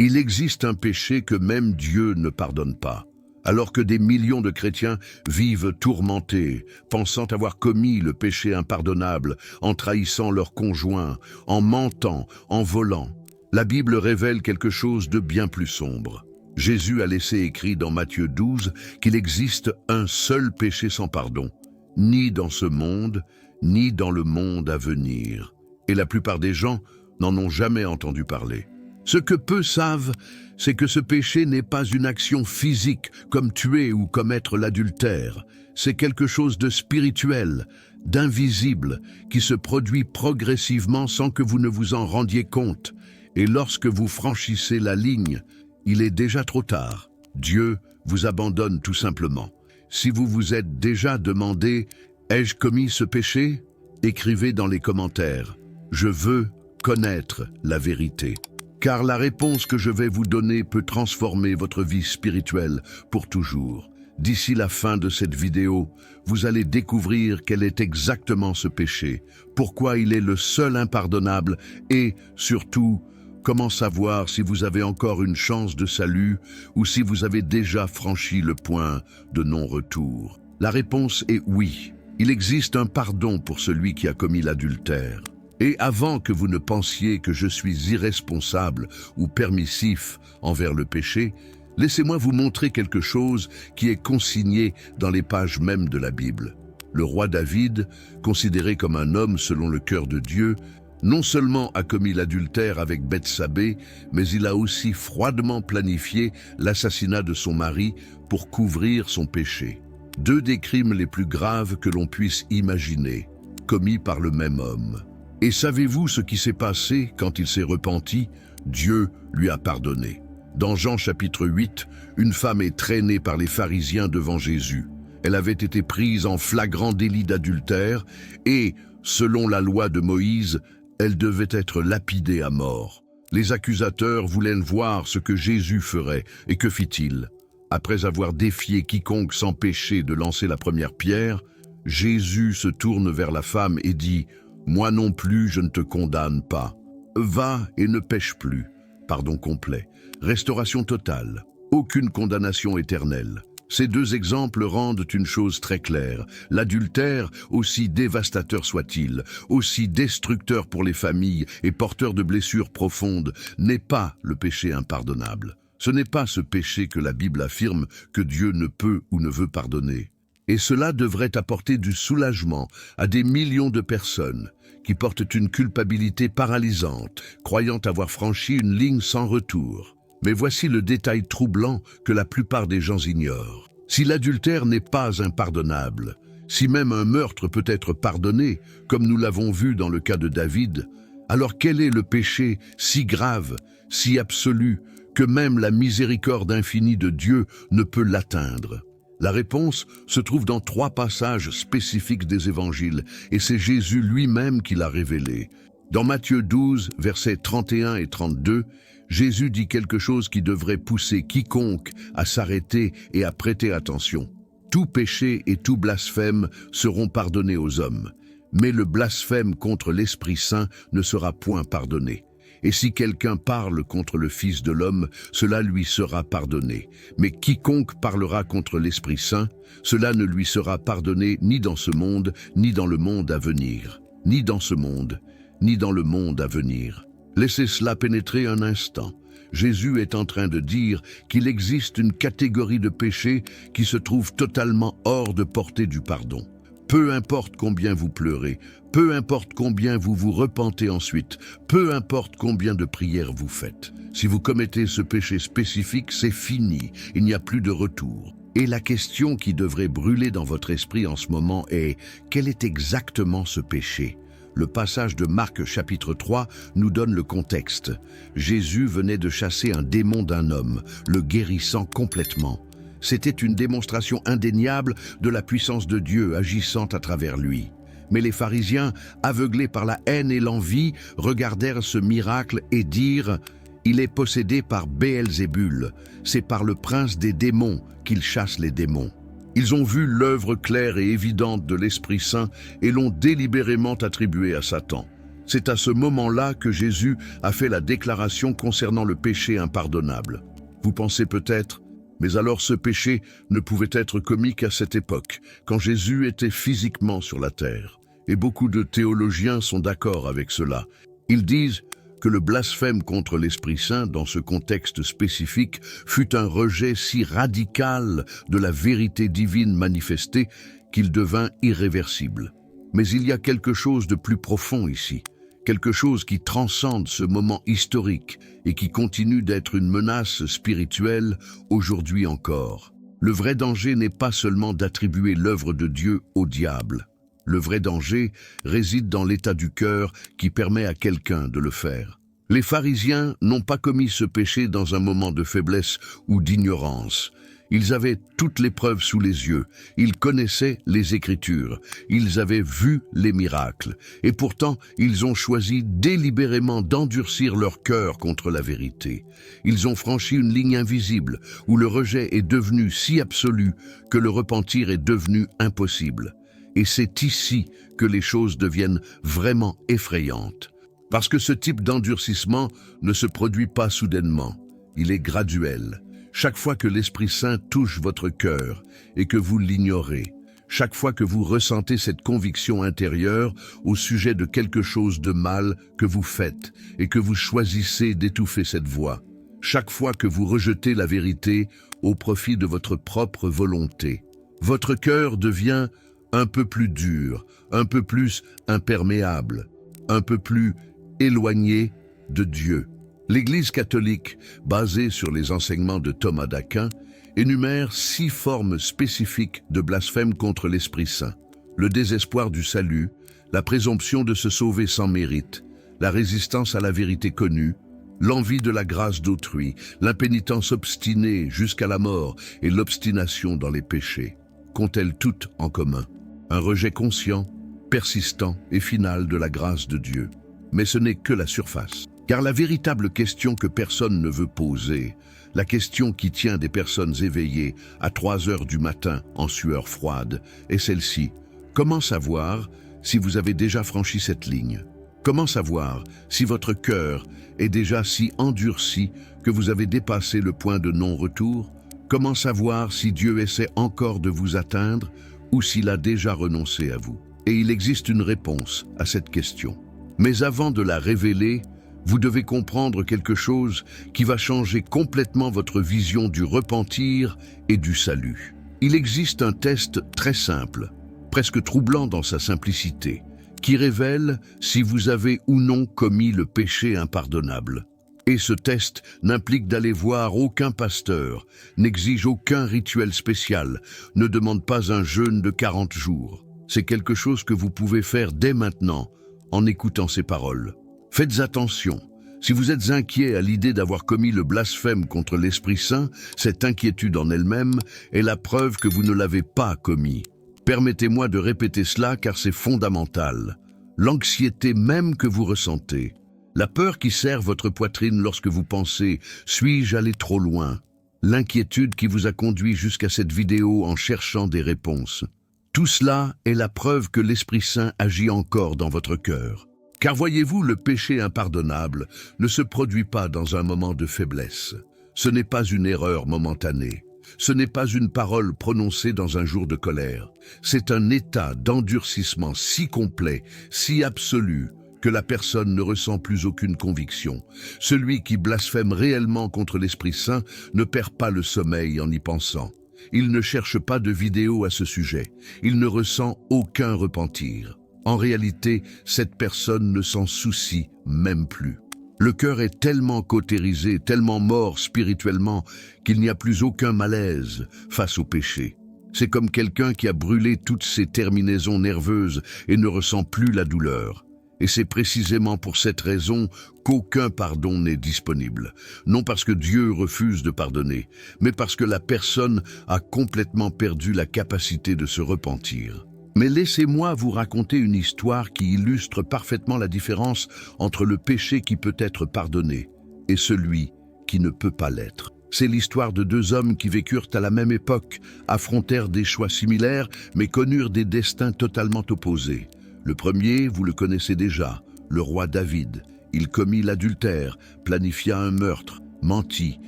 Il existe un péché que même Dieu ne pardonne pas. Alors que des millions de chrétiens vivent tourmentés, pensant avoir commis le péché impardonnable, en trahissant leur conjoint, en mentant, en volant, la Bible révèle quelque chose de bien plus sombre. Jésus a laissé écrit dans Matthieu 12 qu'il existe un seul péché sans pardon, ni dans ce monde, ni dans le monde à venir. Et la plupart des gens n'en ont jamais entendu parler. Ce que peu savent, c'est que ce péché n'est pas une action physique, comme tuer ou commettre l'adultère. C'est quelque chose de spirituel, d'invisible, qui se produit progressivement sans que vous ne vous en rendiez compte. Et lorsque vous franchissez la ligne, il est déjà trop tard. Dieu vous abandonne tout simplement. Si vous vous êtes déjà demandé « Ai-je commis ce péché ?» Écrivez dans les commentaires « Je veux connaître la vérité ». Car la réponse que je vais vous donner peut transformer votre vie spirituelle pour toujours. D'ici la fin de cette vidéo, vous allez découvrir quel est exactement ce péché, pourquoi il est le seul impardonnable et, surtout, comment savoir si vous avez encore une chance de salut ou si vous avez déjà franchi le point de non-retour. La réponse est oui. Il existe un pardon pour celui qui a commis l'adultère. Et avant que vous ne pensiez que je suis irresponsable ou permissif envers le péché, laissez-moi vous montrer quelque chose qui est consigné dans les pages mêmes de la Bible. Le roi David, considéré comme un homme selon le cœur de Dieu, non seulement a commis l'adultère avec Bethsabée, mais il a aussi froidement planifié l'assassinat de son mari pour couvrir son péché. Deux des crimes les plus graves que l'on puisse imaginer, commis par le même homme. Et savez-vous ce qui s'est passé quand il s'est repenti? Dieu lui a pardonné. Dans Jean chapitre 8, une femme est traînée par les pharisiens devant Jésus. Elle avait été prise en flagrant délit d'adultère et, selon la loi de Moïse, elle devait être lapidée à mort. Les accusateurs voulaient voir ce que Jésus ferait, et que fit-il? Après avoir défié quiconque sans péché de lancer la première pierre, Jésus se tourne vers la femme et dit « Moi non plus, je ne te condamne pas. Va et ne pêche plus. » Pardon complet. Restauration totale. Aucune condamnation éternelle. Ces deux exemples rendent une chose très claire. L'adultère, aussi dévastateur soit-il, aussi destructeur pour les familles et porteur de blessures profondes, n'est pas le péché impardonnable. Ce n'est pas ce péché que la Bible affirme que Dieu ne peut ou ne veut pardonner. Et cela devrait apporter du soulagement à des millions de personnes qui portent une culpabilité paralysante, croyant avoir franchi une ligne sans retour. Mais voici le détail troublant que la plupart des gens ignorent. Si l'adultère n'est pas impardonnable, si même un meurtre peut être pardonné, comme nous l'avons vu dans le cas de David, alors quel est le péché si grave, si absolu, que même la miséricorde infinie de Dieu ne peut l'atteindre? La réponse se trouve dans 3 passages spécifiques des évangiles, et c'est Jésus lui-même qui l'a révélé. Dans Matthieu 12, versets 31 et 32, Jésus dit quelque chose qui devrait pousser quiconque à s'arrêter et à prêter attention. Tout péché et tout blasphème seront pardonnés aux hommes, mais le blasphème contre l'Esprit Saint ne sera point pardonné. Et si quelqu'un parle contre le Fils de l'homme, cela lui sera pardonné. Mais quiconque parlera contre l'Esprit Saint, cela ne lui sera pardonné ni dans ce monde, ni dans le monde à venir. Ni dans ce monde, ni dans le monde à venir. Laissez cela pénétrer un instant. Jésus est en train de dire qu'il existe une catégorie de péchés qui se trouve totalement hors de portée du pardon. Peu importe combien vous pleurez, peu importe combien vous vous repentez ensuite, peu importe combien de prières vous faites. Si vous commettez ce péché spécifique, c'est fini, il n'y a plus de retour. Et la question qui devrait brûler dans votre esprit en ce moment est « Quel est exactement ce péché ?» Le passage de Marc chapitre 3 nous donne le contexte. Jésus venait de chasser un démon d'un homme, le guérissant complètement. C'était une démonstration indéniable de la puissance de Dieu agissant à travers lui. Mais les pharisiens, aveuglés par la haine et l'envie, regardèrent ce miracle et dirent « Il est possédé par Béelzébul, c'est par le prince des démons qu'il chasse les démons. » Ils ont vu l'œuvre claire et évidente de l'Esprit Saint et l'ont délibérément attribuée à Satan. C'est à ce moment-là que Jésus a fait la déclaration concernant le péché impardonnable. Vous pensez peut-être, mais alors ce péché ne pouvait être commis qu'à cette époque, quand Jésus était physiquement sur la terre. Et beaucoup de théologiens sont d'accord avec cela. Ils disent que le blasphème contre l'Esprit Saint, dans ce contexte spécifique, fut un rejet si radical de la vérité divine manifestée qu'il devint irréversible. Mais il y a quelque chose de plus profond ici, quelque chose qui transcende ce moment historique et qui continue d'être une menace spirituelle aujourd'hui encore. Le vrai danger n'est pas seulement d'attribuer l'œuvre de Dieu au diable. Le vrai danger réside dans l'état du cœur qui permet à quelqu'un de le faire. Les pharisiens n'ont pas commis ce péché dans un moment de faiblesse ou d'ignorance. Ils avaient toutes les preuves sous les yeux, ils connaissaient les Écritures, ils avaient vu les miracles, et pourtant ils ont choisi délibérément d'endurcir leur cœur contre la vérité. Ils ont franchi une ligne invisible où le rejet est devenu si absolu que le repentir est devenu impossible. Et c'est ici que les choses deviennent vraiment effrayantes. Parce que ce type d'endurcissement ne se produit pas soudainement, il est graduel. Chaque fois que l'Esprit Saint touche votre cœur et que vous l'ignorez, chaque fois que vous ressentez cette conviction intérieure au sujet de quelque chose de mal que vous faites et que vous choisissez d'étouffer cette voix, chaque fois que vous rejetez la vérité au profit de votre propre volonté, votre cœur devient un peu plus dur, un peu plus imperméable, un peu plus éloigné de Dieu. L'Église catholique, basée sur les enseignements de Thomas d'Aquin, énumère 6 formes spécifiques de blasphème contre l'Esprit Saint. Le désespoir du salut, la présomption de se sauver sans mérite, la résistance à la vérité connue, l'envie de la grâce d'autrui, l'impénitence obstinée jusqu'à la mort et l'obstination dans les péchés. Qu'ont-elles toutes en commun? Un rejet conscient, persistant et final de la grâce de Dieu. Mais ce n'est que la surface. Car la véritable question que personne ne veut poser, la question qui tient des personnes éveillées à 3 heures du matin en sueur froide, est celle-ci. Comment savoir si vous avez déjà franchi cette ligne? Comment savoir si votre cœur est déjà si endurci que vous avez dépassé le point de non-retour? Comment savoir si Dieu essaie encore de vous atteindre ou s'il a déjà renoncé à vous? Et il existe une réponse à cette question. Mais avant de la révéler, vous devez comprendre quelque chose qui va changer complètement votre vision du repentir et du salut. Il existe un test très simple, presque troublant dans sa simplicité, qui révèle si vous avez ou non commis le péché impardonnable. Et ce test n'implique d'aller voir aucun pasteur, n'exige aucun rituel spécial, ne demande pas un jeûne de 40 jours. C'est quelque chose que vous pouvez faire dès maintenant, en écoutant ces paroles. Faites attention, si vous êtes inquiet à l'idée d'avoir commis le blasphème contre l'Esprit Saint, cette inquiétude en elle-même est la preuve que vous ne l'avez pas commis. Permettez-moi de répéter cela car c'est fondamental. L'anxiété même que vous ressentez, la peur qui serre votre poitrine lorsque vous pensez « suis-je allé trop loin ?», l'inquiétude qui vous a conduit jusqu'à cette vidéo en cherchant des réponses. Tout cela est la preuve que l'Esprit Saint agit encore dans votre cœur. Car voyez-vous, le péché impardonnable ne se produit pas dans un moment de faiblesse. Ce n'est pas une erreur momentanée. Ce n'est pas une parole prononcée dans un jour de colère. C'est un état d'endurcissement si complet, si absolu, que la personne ne ressent plus aucune conviction. Celui qui blasphème réellement contre l'Esprit Saint ne perd pas le sommeil en y pensant. Il ne cherche pas de vidéo à ce sujet. Il ne ressent aucun repentir. En réalité, cette personne ne s'en soucie même plus. Le cœur est tellement cautérisé, tellement mort spirituellement, qu'il n'y a plus aucun malaise face au péché. C'est comme quelqu'un qui a brûlé toutes ses terminaisons nerveuses et ne ressent plus la douleur. Et c'est précisément pour cette raison qu'aucun pardon n'est disponible. Non parce que Dieu refuse de pardonner, mais parce que la personne a complètement perdu la capacité de se repentir. Mais laissez-moi vous raconter une histoire qui illustre parfaitement la différence entre le péché qui peut être pardonné et celui qui ne peut pas l'être. C'est l'histoire de 2 hommes qui vécurent à la même époque, affrontèrent des choix similaires, mais connurent des destins totalement opposés. Le premier, vous le connaissez déjà, le roi David. Il commit l'adultère, planifia un meurtre, mentit,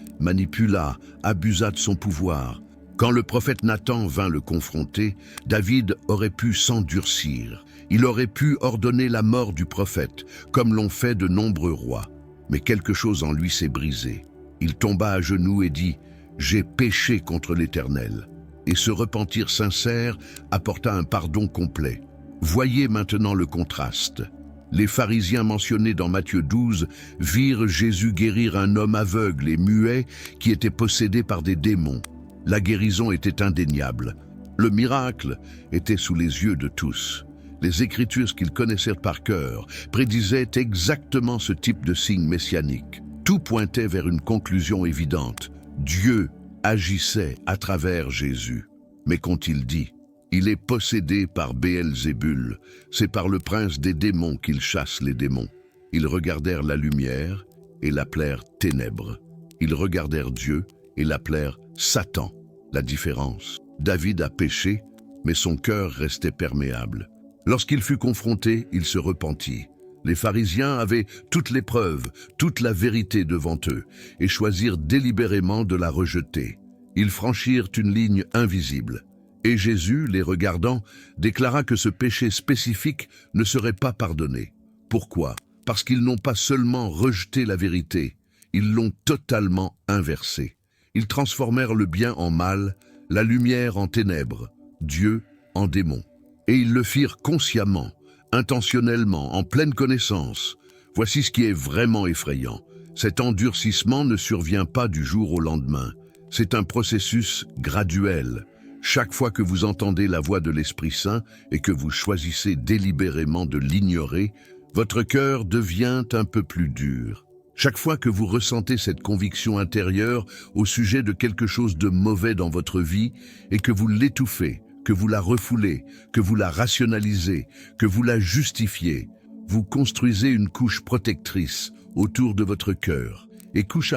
manipula, abusa de son pouvoir. Quand le prophète Nathan vint le confronter, David aurait pu s'endurcir. Il aurait pu ordonner la mort du prophète, comme l'ont fait de nombreux rois. Mais quelque chose en lui s'est brisé. Il tomba à genoux et dit « J'ai péché contre l'Éternel ». Et ce repentir sincère apporta un pardon complet. Voyez maintenant le contraste. Les pharisiens mentionnés dans Matthieu 12 virent Jésus guérir un homme aveugle et muet qui était possédé par des démons. La guérison était indéniable. Le miracle était sous les yeux de tous. Les Écritures qu'ils connaissaient par cœur prédisaient exactement ce type de signe messianique. Tout pointait vers une conclusion évidente. Dieu agissait à travers Jésus. Mais qu'ont-ils dit? Il est possédé par Béelzébul. C'est par le prince des démons qu'il chasse les démons. Ils regardèrent la lumière et l'appelèrent ténèbres. Ils regardèrent Dieu et l'appelèrent Satan. La différence. David a péché, mais son cœur restait perméable. Lorsqu'il fut confronté, il se repentit. Les pharisiens avaient toutes les preuves, toute la vérité devant eux, et choisirent délibérément de la rejeter. Ils franchirent une ligne invisible. Et Jésus, les regardant, déclara que ce péché spécifique ne serait pas pardonné. Pourquoi? Parce qu'ils n'ont pas seulement rejeté la vérité, ils l'ont totalement inversée. Ils transformèrent le bien en mal, la lumière en ténèbres, Dieu en démon. Et ils le firent consciemment, intentionnellement, en pleine connaissance. Voici ce qui est vraiment effrayant. Cet endurcissement ne survient pas du jour au lendemain. C'est un processus graduel. Chaque fois que vous entendez la voix de l'Esprit Saint et que vous choisissez délibérément de l'ignorer, votre cœur devient un peu plus dur. Chaque fois que vous ressentez cette conviction intérieure au sujet de quelque chose de mauvais dans votre vie et que vous l'étouffez, que vous la refoulez, que vous la rationalisez, que vous la justifiez, vous construisez une couche protectrice autour de votre cœur. Et couche,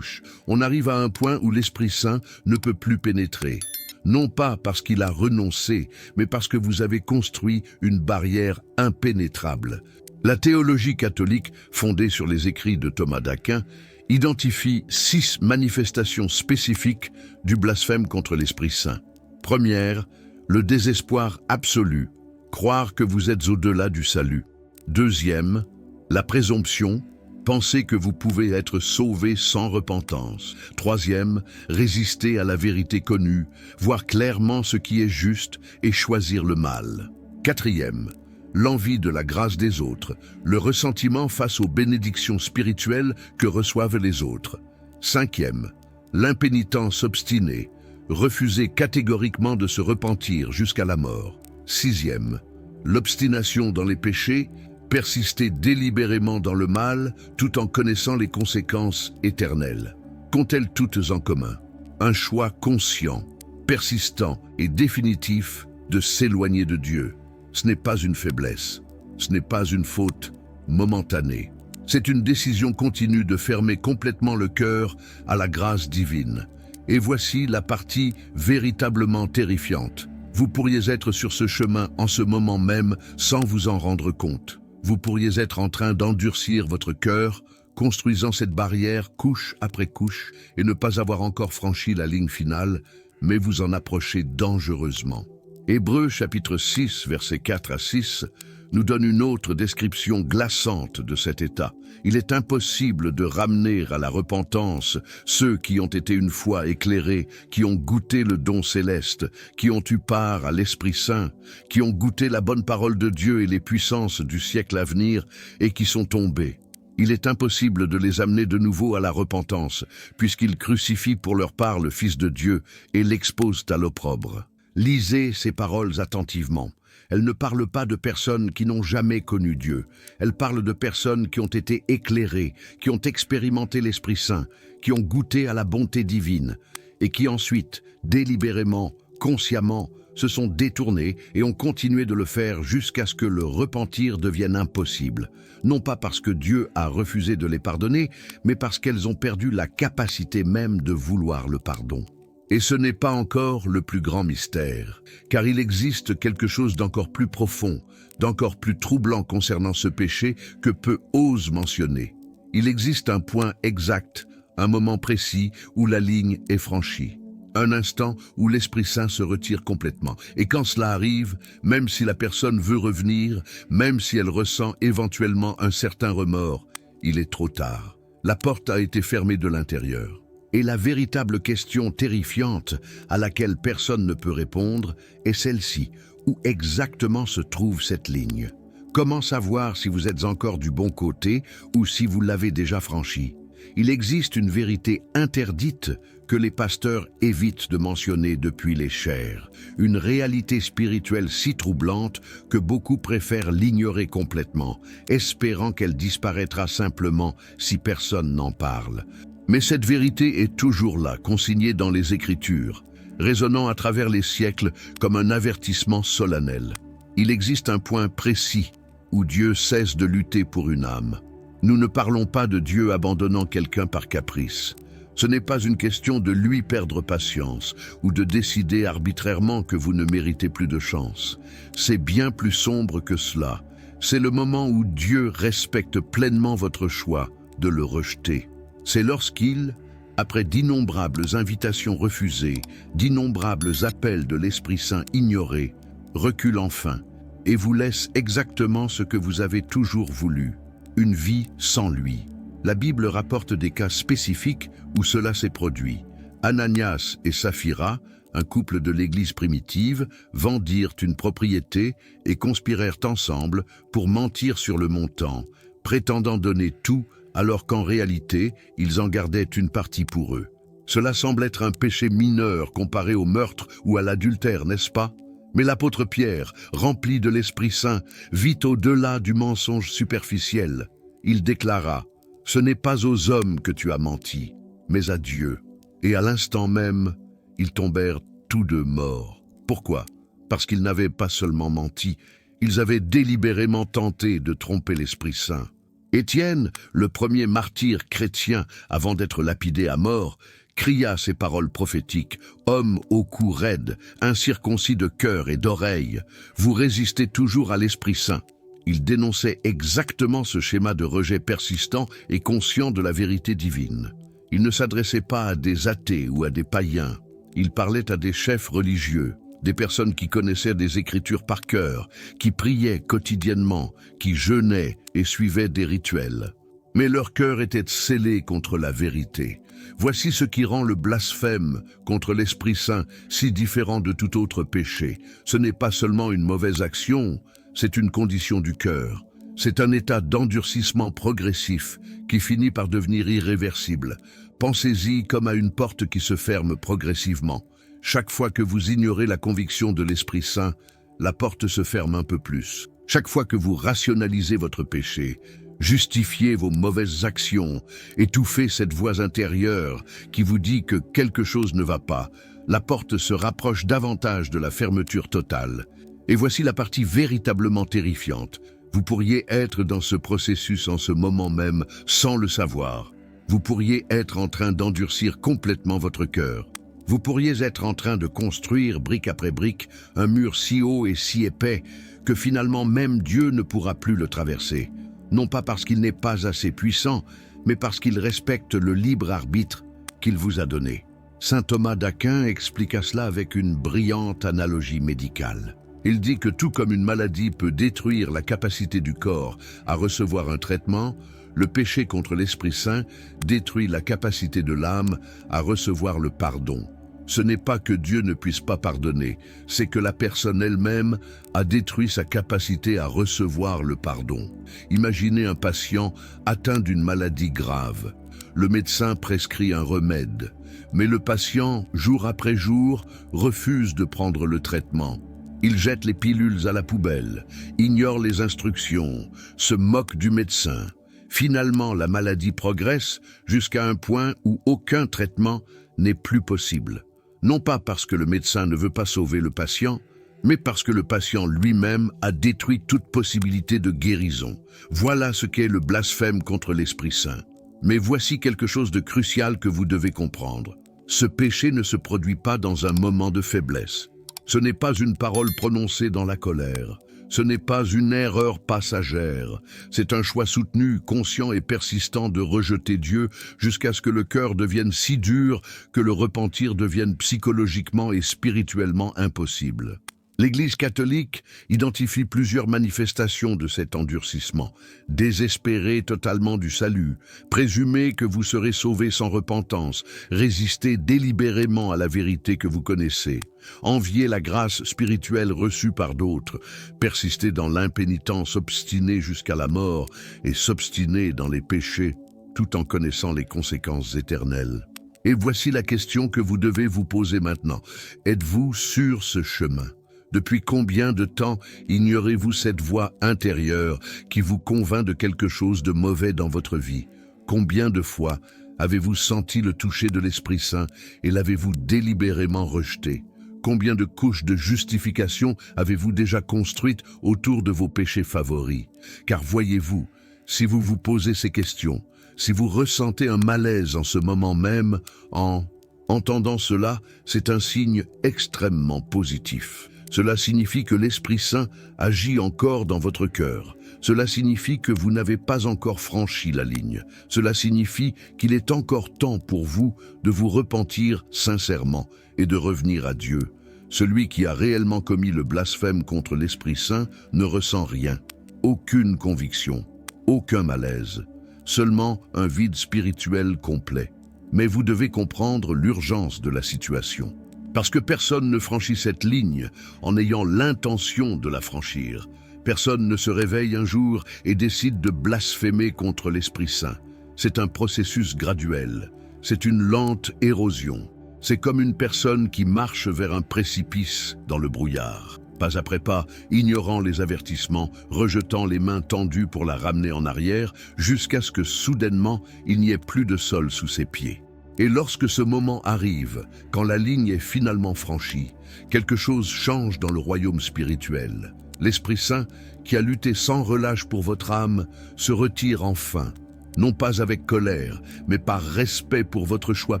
on arrive à un point où l'Esprit Saint ne peut plus pénétrer. Non pas parce qu'il a renoncé, mais parce que vous avez construit une barrière impénétrable. La théologie catholique, fondée sur les écrits de Thomas d'Aquin, identifie 6 manifestations spécifiques du blasphème contre l'Esprit Saint. Première, le désespoir absolu, croire que vous êtes au-delà du salut. Deuxième, la présomption, penser que vous pouvez être sauvé sans repentance. Troisième, résister à la vérité connue, voir clairement ce qui est juste et choisir le mal. Quatrième, l'envie de la grâce des autres, le ressentiment face aux bénédictions spirituelles que reçoivent les autres. Cinquième, l'impénitence obstinée, refuser catégoriquement de se repentir jusqu'à la mort. Sixième, l'obstination dans les péchés, persister délibérément dans le mal tout en connaissant les conséquences éternelles. Qu'ont-elles toutes en commun? Un choix conscient, persistant et définitif de s'éloigner de Dieu. Ce n'est pas une faiblesse, ce n'est pas une faute momentanée. C'est une décision continue de fermer complètement le cœur à la grâce divine. Et voici la partie véritablement terrifiante. Vous pourriez être sur ce chemin en ce moment même sans vous en rendre compte. Vous pourriez être en train d'endurcir votre cœur, construisant cette barrière couche après couche et ne pas avoir encore franchi la ligne finale, mais vous en approchez dangereusement. Hébreux chapitre 6, versets 4 à 6, nous donne une autre description glaçante de cet état. Il est impossible de ramener à la repentance ceux qui ont été une fois éclairés, qui ont goûté le don céleste, qui ont eu part à l'Esprit Saint, qui ont goûté la bonne parole de Dieu et les puissances du siècle à venir et qui sont tombés. Il est impossible de les amener de nouveau à la repentance, puisqu'ils crucifient pour leur part le Fils de Dieu et l'exposent à l'opprobre. Lisez ces paroles attentivement. Elles ne parlent pas de personnes qui n'ont jamais connu Dieu. Elles parlent de personnes qui ont été éclairées, qui ont expérimenté l'Esprit Saint, qui ont goûté à la bonté divine, et qui ensuite, délibérément, consciemment, se sont détournées et ont continué de le faire jusqu'à ce que le repentir devienne impossible. Non pas parce que Dieu a refusé de les pardonner, mais parce qu'elles ont perdu la capacité même de vouloir le pardon. Et ce n'est pas encore le plus grand mystère, car il existe quelque chose d'encore plus profond, d'encore plus troublant concernant ce péché que peu osent mentionner. Il existe un point exact, un moment précis où la ligne est franchie. Un instant où l'Esprit Saint se retire complètement. Et quand cela arrive, même si la personne veut revenir, même si elle ressent éventuellement un certain remords, il est trop tard. La porte a été fermée de l'intérieur. Et la véritable question terrifiante à laquelle personne ne peut répondre est celle-ci. Où exactement se trouve cette ligne? Comment savoir si vous êtes encore du bon côté ou si vous l'avez déjà franchie? Il existe une vérité interdite que les pasteurs évitent de mentionner depuis les chairs, une réalité spirituelle si troublante que beaucoup préfèrent l'ignorer complètement, espérant qu'elle disparaîtra simplement si personne n'en parle. Mais cette vérité est toujours là, consignée dans les Écritures, résonnant à travers les siècles comme un avertissement solennel. Il existe un point précis où Dieu cesse de lutter pour une âme. Nous ne parlons pas de Dieu abandonnant quelqu'un par caprice. Ce n'est pas une question de lui perdre patience ou de décider arbitrairement que vous ne méritez plus de chance. C'est bien plus sombre que cela. C'est le moment où Dieu respecte pleinement votre choix de le rejeter. C'est lorsqu'il, après d'innombrables invitations refusées, d'innombrables appels de l'Esprit Saint ignorés, recule enfin et vous laisse exactement ce que vous avez toujours voulu, une vie sans lui. La Bible rapporte des cas spécifiques où cela s'est produit. Ananias et Saphira, un couple de l'Église primitive, vendirent une propriété et conspirèrent ensemble pour mentir sur le montant, prétendant donner tout alors qu'en réalité, ils en gardaient une partie pour eux. Cela semble être un péché mineur comparé au meurtre ou à l'adultère, n'est-ce pas? Mais l'apôtre Pierre, rempli de l'Esprit Saint, vit au-delà du mensonge superficiel. Il déclara « Ce n'est pas aux hommes que tu as menti, mais à Dieu. » Et à l'instant même, ils tombèrent tous deux morts. Pourquoi? Parce qu'ils n'avaient pas seulement menti, ils avaient délibérément tenté de tromper l'Esprit Saint. Étienne, le premier martyr chrétien avant d'être lapidé à mort, cria ces paroles prophétiques: « Homme au cou raide, incirconcis de cœur et d'oreille, vous résistez toujours à l'Esprit Saint. » Il dénonçait exactement ce schéma de rejet persistant et conscient de la vérité divine. Il ne s'adressait pas à des athées ou à des païens. Il parlait à des chefs religieux, des personnes qui connaissaient des Écritures par cœur, qui priaient quotidiennement, qui jeûnaient et suivaient des rituels. Mais leur cœur était scellé contre la vérité. Voici ce qui rend le blasphème contre l'Esprit Saint si différent de tout autre péché. Ce n'est pas seulement une mauvaise action, c'est une condition du cœur. C'est un état d'endurcissement progressif qui finit par devenir irréversible. Pensez-y comme à une porte qui se ferme progressivement. Chaque fois que vous ignorez la conviction de l'Esprit Saint, la porte se ferme un peu plus. Chaque fois que vous rationalisez votre péché, justifiez vos mauvaises actions, étouffez cette voix intérieure qui vous dit que quelque chose ne va pas, la porte se rapproche davantage de la fermeture totale. Et voici la partie véritablement terrifiante. Vous pourriez être dans ce processus en ce moment même sans le savoir. Vous pourriez être en train d'endurcir complètement votre cœur. Vous pourriez être en train de construire, brique après brique, un mur si haut et si épais que finalement même Dieu ne pourra plus le traverser. Non pas parce qu'il n'est pas assez puissant, mais parce qu'il respecte le libre arbitre qu'il vous a donné. Saint Thomas d'Aquin expliqua cela avec une brillante analogie médicale. Il dit que tout comme une maladie peut détruire la capacité du corps à recevoir un traitement, le péché contre l'Esprit Saint détruit la capacité de l'âme à recevoir le pardon. Ce n'est pas que Dieu ne puisse pas pardonner, c'est que la personne elle-même a détruit sa capacité à recevoir le pardon. Imaginez un patient atteint d'une maladie grave. Le médecin prescrit un remède, mais le patient, jour après jour, refuse de prendre le traitement. Il jette les pilules à la poubelle, ignore les instructions, se moque du médecin. Finalement, la maladie progresse jusqu'à un point où aucun traitement n'est plus possible. Non pas parce que le médecin ne veut pas sauver le patient, mais parce que le patient lui-même a détruit toute possibilité de guérison. Voilà ce qu'est le blasphème contre l'Esprit Saint. Mais voici quelque chose de crucial que vous devez comprendre. Ce péché ne se produit pas dans un moment de faiblesse. Ce n'est pas une parole prononcée dans la colère. Ce n'est pas une erreur passagère. C'est un choix soutenu, conscient et persistant de rejeter Dieu jusqu'à ce que le cœur devienne si dur que le repentir devienne psychologiquement et spirituellement impossible. L'Église catholique identifie plusieurs manifestations de cet endurcissement. Désespérer totalement du salut, présumer que vous serez sauvé sans repentance, résister délibérément à la vérité que vous connaissez, envier la grâce spirituelle reçue par d'autres, persister dans l'impénitence obstinée jusqu'à la mort et s'obstiner dans les péchés tout en connaissant les conséquences éternelles. Et voici la question que vous devez vous poser maintenant. Êtes-vous sur ce chemin ? Depuis combien de temps ignorez-vous cette voix intérieure qui vous convainc de quelque chose de mauvais dans votre vie? Combien de fois avez-vous senti le toucher de l'Esprit Saint et l'avez-vous délibérément rejeté? Combien de couches de justification avez-vous déjà construites autour de vos péchés favoris? Car voyez-vous, si vous vous posez ces questions, si vous ressentez un malaise en ce moment même, en entendant cela, c'est un signe extrêmement positif. Cela signifie que l'Esprit Saint agit encore dans votre cœur. Cela signifie que vous n'avez pas encore franchi la ligne. Cela signifie qu'il est encore temps pour vous de vous repentir sincèrement et de revenir à Dieu. Celui qui a réellement commis le blasphème contre l'Esprit Saint ne ressent rien, aucune conviction, aucun malaise, seulement un vide spirituel complet. Mais vous devez comprendre l'urgence de la situation. Parce que personne ne franchit cette ligne en ayant l'intention de la franchir. Personne ne se réveille un jour et décide de blasphémer contre l'Esprit Saint. C'est un processus graduel. C'est une lente érosion. C'est comme une personne qui marche vers un précipice dans le brouillard. Pas après pas, ignorant les avertissements, rejetant les mains tendues pour la ramener en arrière, jusqu'à ce que soudainement, il n'y ait plus de sol sous ses pieds. Et lorsque ce moment arrive, quand la ligne est finalement franchie, quelque chose change dans le royaume spirituel. L'Esprit Saint, qui a lutté sans relâche pour votre âme, se retire enfin, non pas avec colère, mais par respect pour votre choix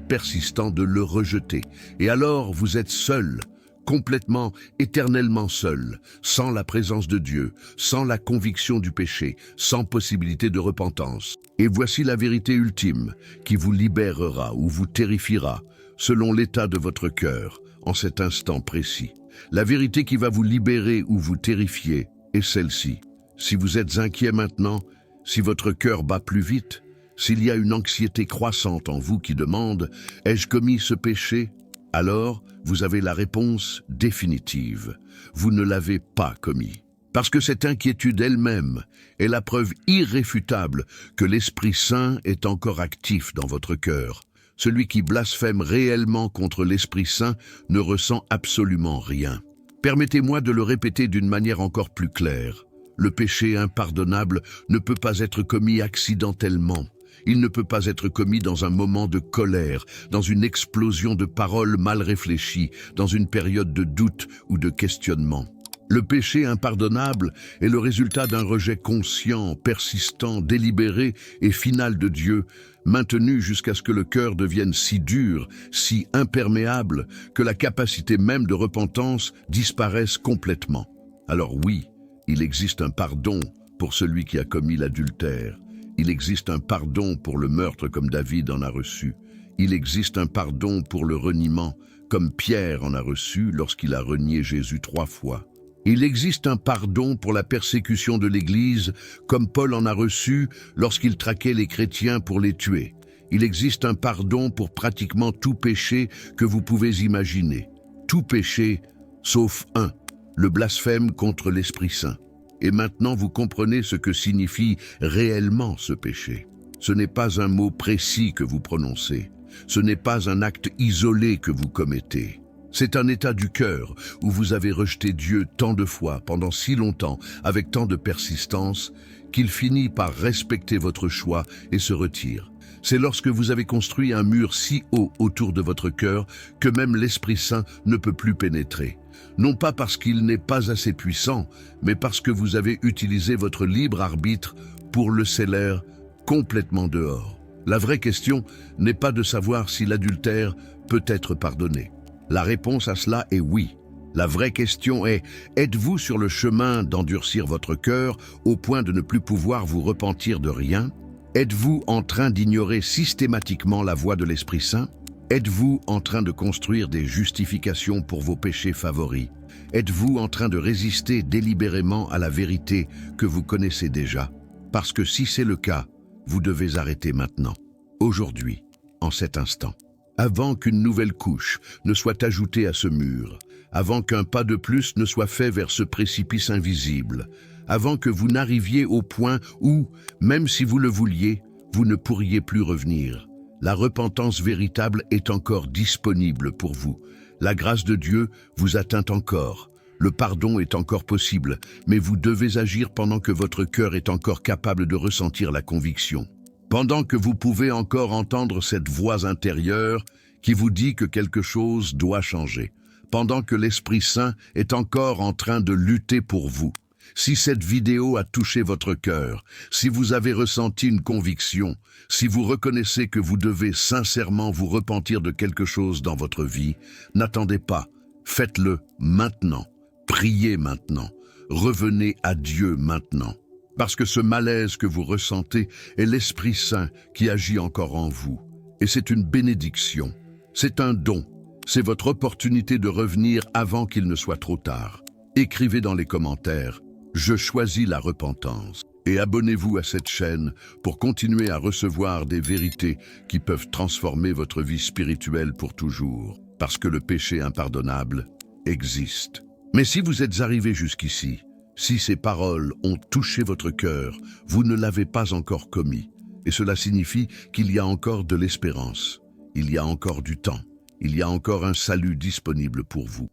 persistant de le rejeter. Et alors vous êtes seul, complètement, éternellement seul, sans la présence de Dieu, sans la conviction du péché, sans possibilité de repentance. Et voici la vérité ultime qui vous libérera ou vous terrifiera, selon l'état de votre cœur, en cet instant précis. La vérité qui va vous libérer ou vous terrifier est celle-ci. Si vous êtes inquiet maintenant, si votre cœur bat plus vite, s'il y a une anxiété croissante en vous qui demande « Ai-je commis ce péché ?» alors vous avez la réponse définitive. Vous ne l'avez pas commis. Parce que cette inquiétude elle-même est la preuve irréfutable que l'Esprit Saint est encore actif dans votre cœur. Celui qui blasphème réellement contre l'Esprit Saint ne ressent absolument rien. Permettez-moi de le répéter d'une manière encore plus claire. Le péché impardonnable ne peut pas être commis accidentellement. Il ne peut pas être commis dans un moment de colère, dans une explosion de paroles mal réfléchies, dans une période de doute ou de questionnement. Le péché impardonnable est le résultat d'un rejet conscient, persistant, délibéré et final de Dieu, maintenu jusqu'à ce que le cœur devienne si dur, si imperméable, que la capacité même de repentance disparaisse complètement. Alors oui, il existe un pardon pour celui qui a commis l'adultère. Il existe un pardon pour le meurtre comme David en a reçu. Il existe un pardon pour le reniement, comme Pierre en a reçu lorsqu'il a renié Jésus 3 fois. Il existe un pardon pour la persécution de l'Église, comme Paul en a reçu lorsqu'il traquait les chrétiens pour les tuer. Il existe un pardon pour pratiquement tout péché que vous pouvez imaginer. Tout péché, sauf un, le blasphème contre l'Esprit Saint. Et maintenant vous comprenez ce que signifie réellement ce péché. Ce n'est pas un mot précis que vous prononcez. Ce n'est pas un acte isolé que vous commettez. C'est un état du cœur où vous avez rejeté Dieu tant de fois, pendant si longtemps, avec tant de persistance, qu'il finit par respecter votre choix et se retire. C'est lorsque vous avez construit un mur si haut autour de votre cœur que même l'Esprit Saint ne peut plus pénétrer. Non pas parce qu'il n'est pas assez puissant, mais parce que vous avez utilisé votre libre arbitre pour le sceller complètement dehors. La vraie question n'est pas de savoir si l'adultère peut être pardonné. La réponse à cela est oui. La vraie question est, êtes-vous sur le chemin d'endurcir votre cœur au point de ne plus pouvoir vous repentir de rien? Êtes-vous en train d'ignorer systématiquement la voix de l'Esprit Saint? Êtes-vous en train de construire des justifications pour vos péchés favoris? Êtes-vous en train de résister délibérément à la vérité que vous connaissez déjà? Parce que si c'est le cas, vous devez arrêter maintenant, aujourd'hui, en cet instant. Avant qu'une nouvelle couche ne soit ajoutée à ce mur, avant qu'un pas de plus ne soit fait vers ce précipice invisible, avant que vous n'arriviez au point où, même si vous le vouliez, vous ne pourriez plus revenir. La repentance véritable est encore disponible pour vous. La grâce de Dieu vous atteint encore. Le pardon est encore possible, mais vous devez agir pendant que votre cœur est encore capable de ressentir la conviction. Pendant que vous pouvez encore entendre cette voix intérieure qui vous dit que quelque chose doit changer. Pendant que l'Esprit Saint est encore en train de lutter pour vous. Si cette vidéo a touché votre cœur, si vous avez ressenti une conviction, si vous reconnaissez que vous devez sincèrement vous repentir de quelque chose dans votre vie, n'attendez pas, faites-le maintenant, priez maintenant, revenez à Dieu maintenant. Parce que ce malaise que vous ressentez est l'Esprit Saint qui agit encore en vous. Et c'est une bénédiction, c'est un don, c'est votre opportunité de revenir avant qu'il ne soit trop tard. Écrivez dans les commentaires « Je choisis la repentance » et abonnez-vous à cette chaîne pour continuer à recevoir des vérités qui peuvent transformer votre vie spirituelle pour toujours, parce que le péché impardonnable existe. Mais si vous êtes arrivé jusqu'ici, si ces paroles ont touché votre cœur, vous ne l'avez pas encore commis, et cela signifie qu'il y a encore de l'espérance, il y a encore du temps, il y a encore un salut disponible pour vous.